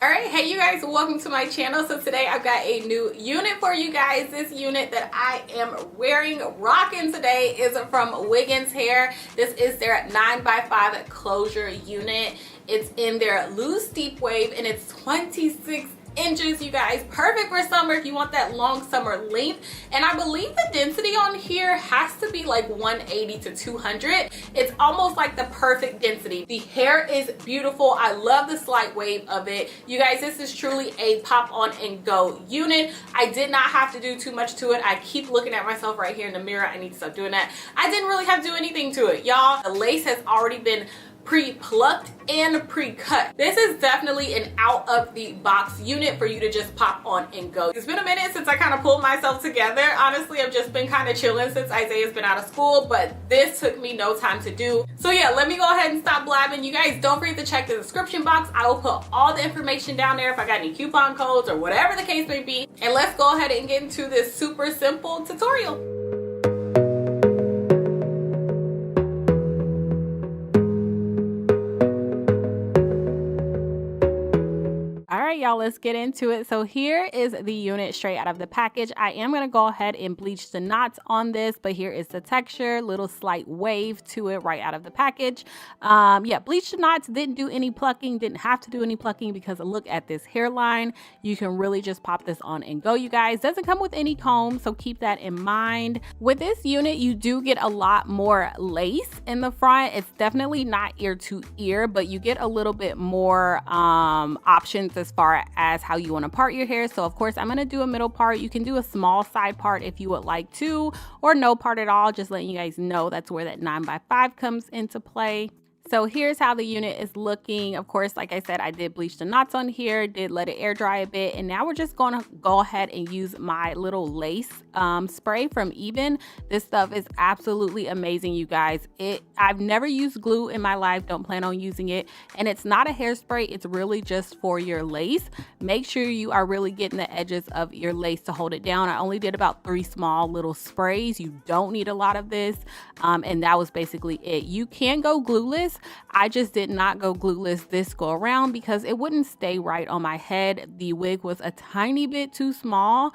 All right, hey you guys, welcome to my channel. So today I've got a new unit for you guys. This unit that I am rocking today is from Wiggins hair. This is their 9x5 closure unit. It's in their loose deep wave and it's 26 inches, you guys. Perfect for summer if you want that long summer length. And I believe the density on here has to be like 180 to 200. It's almost like the perfect density. The hair is beautiful. I love the slight wave of it. You guys, this is truly a pop on and go unit. I did not have to do too much to it. I keep looking at myself right here in the mirror. I need to stop doing that. I didn't really have to do anything to it, y'all. The lace has already been pre-plucked and pre-cut. This is definitely an out of the box unit for you to just pop on and go. It's been a minute since I kind of pulled myself together. Honestly, I've just been kind of chilling since Isaiah's been out of school, but this took me no time to do. So yeah, let me go ahead and stop blabbing. You guys, don't forget to check the description box. I will put all the information down there if I got any coupon codes or whatever the case may be. And let's go ahead and get into this super simple tutorial. Y'all, let's get into it. So here is the unit straight out of the package. I am going to go ahead and bleach the knots on this, but here is the texture, little slight wave to it right out of the package. Yeah, bleach the knots, didn't do any plucking, didn't have to do any plucking because look at this hairline. You can really just pop this on and go, you guys. Doesn't come with any comb, so keep that in mind. With this unit, you do get a lot more lace in the front. It's definitely not ear to ear, but you get a little bit more options as far as how you want to part your hair. So of course I'm going to do a middle part. You can do a small side part if you would like to, or no part at all. Just letting you guys know that's where that 9x5 comes into play. So here's how the unit is looking. Of course, like I said, I did bleach the knots on here, did let it air dry a bit, and now we're just going to go ahead and use my little lace spray from Even. This stuff is absolutely amazing, you guys. I've never used glue in my life, don't plan on using it, and it's not a hairspray. It's really just for your lace. Make sure you are really getting the edges of your lace to hold it down. I only did about 3 small little sprays. You don't need a lot of this, and that was basically it. You can go glueless. I just did not go glueless this go around because it wouldn't stay right on my head. The wig was a tiny bit too small.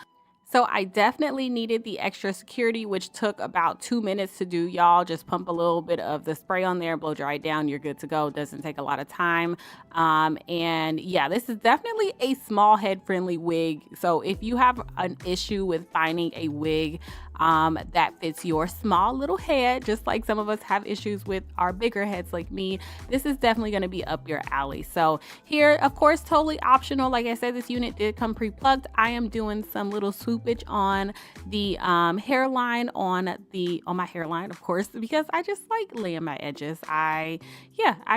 So I definitely needed the extra security, which took about 2 minutes to do, y'all. Just pump a little bit of the spray on there, blow dry it down, you're good to go. Doesn't take a lot of time. And yeah, this is definitely a small head friendly wig. So if you have an issue with finding a wig that fits your small little head, just like some of us have issues with our bigger heads like me, this is definitely going to be up your alley. So here, of course, totally optional. Like I said, this unit did come pre-plucked. I am doing some little swoopage on the hairline on my hairline, of course, because I just like laying my edges. I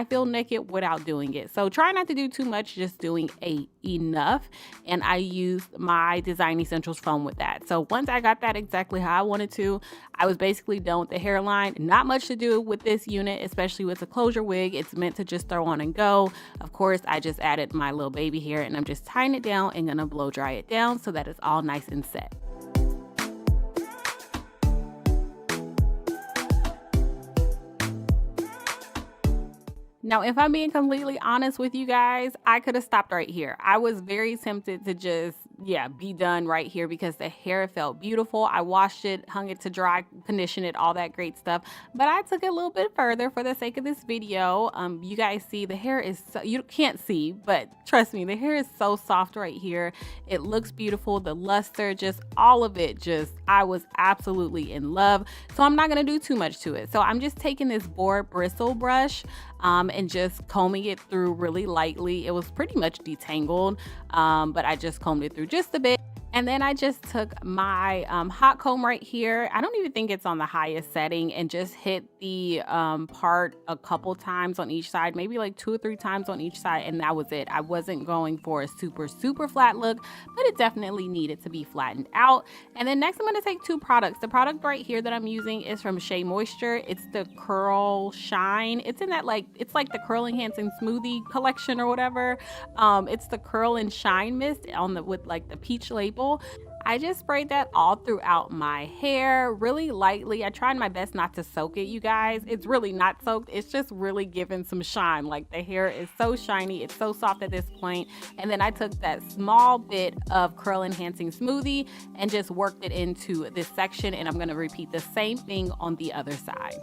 feel naked without doing it. So try not to do too much, just doing enough. And I used my Design Essentials foam with that. So once I got that exactly how I wanted to, I was basically done with the hairline. Not much to do with this unit, especially with a closure wig. It's meant to just throw on and go. Of course, I just added my little baby hair and I'm just tying it down and gonna blow dry it down so that it's all nice and set. Now, if I'm being completely honest with you guys, I could have stopped right here. I was very tempted to just, be done right here because the hair felt beautiful. I washed it, hung it to dry, conditioned it, all that great stuff. But I took it a little bit further for the sake of this video. You guys see the hair is so, you can't see, but trust me, the hair is so soft right here. It looks beautiful. The luster, just all of it, I was absolutely in love. So I'm not going to do too much to it. So I'm just taking this board bristle brush and just combing it through really lightly. It was pretty much detangled, but I just combed it through just a bit. And then I just took my hot comb right here. I don't even think it's on the highest setting, and just hit the part a couple times on each side, maybe like 2 or 3 times on each side, and that was it. I wasn't going for a super flat look, but it definitely needed to be flattened out. And then next I'm going to take 2 products. The product right here that I'm using is from Shea Moisture. It's the Curl Shine. It's in that it's like the Curl Enhancing Smoothie collection or whatever. It's the Curl and Shine Mist with like the peach lace stable. I just sprayed that all throughout my hair really lightly. I tried my best not to soak it, you guys. It's really not soaked. It's just really giving some shine. Like the hair is so shiny. It's so soft at this point. And then I took that small bit of curl enhancing smoothie and just worked it into this section. And I'm going to repeat the same thing on the other side.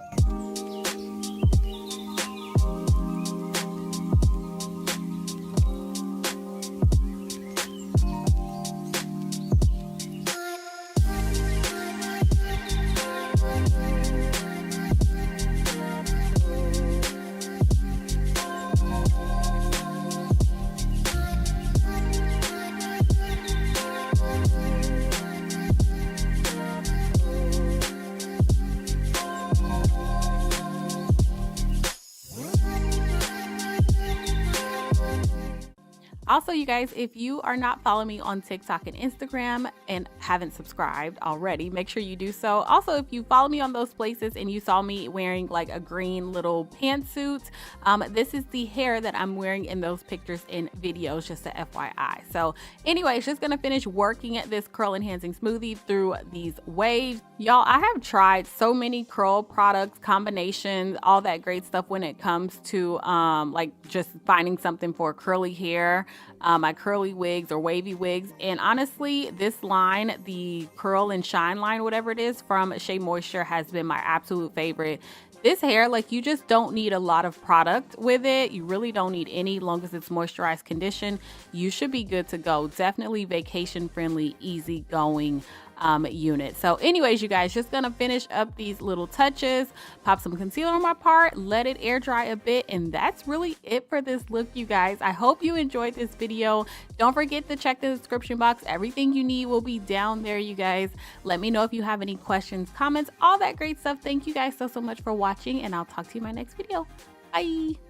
Also, you guys, if you are not following me on TikTok and Instagram and haven't subscribed already, make sure you do so. Also, if you follow me on those places and you saw me wearing like a green little pantsuit, this is the hair that I'm wearing in those pictures and videos, just a FYI. So anyways, just gonna finish working at this curl enhancing smoothie through these waves. Y'all, I have tried so many curl products, combinations, all that great stuff when it comes to like just finding something for curly hair. My curly wigs or wavy wigs, and honestly this line, the curl and shine line, whatever it is from Shea Moisture, has been my absolute favorite. This hair, like, you just don't need a lot of product with it. You really don't need any. Long as it's moisturized, conditioned, you should be good to go. Definitely vacation friendly, easy going unit. So anyways, you guys, just gonna finish up these little touches, pop some concealer on my part, let it air dry a bit, and that's really it for this look, you guys. I hope you enjoyed this video. Don't forget to check the description box. Everything you need will be down there, you guys. Let me know if you have any questions, comments, all that great stuff. Thank you guys so much for watching, and I'll talk to you in my next video. Bye.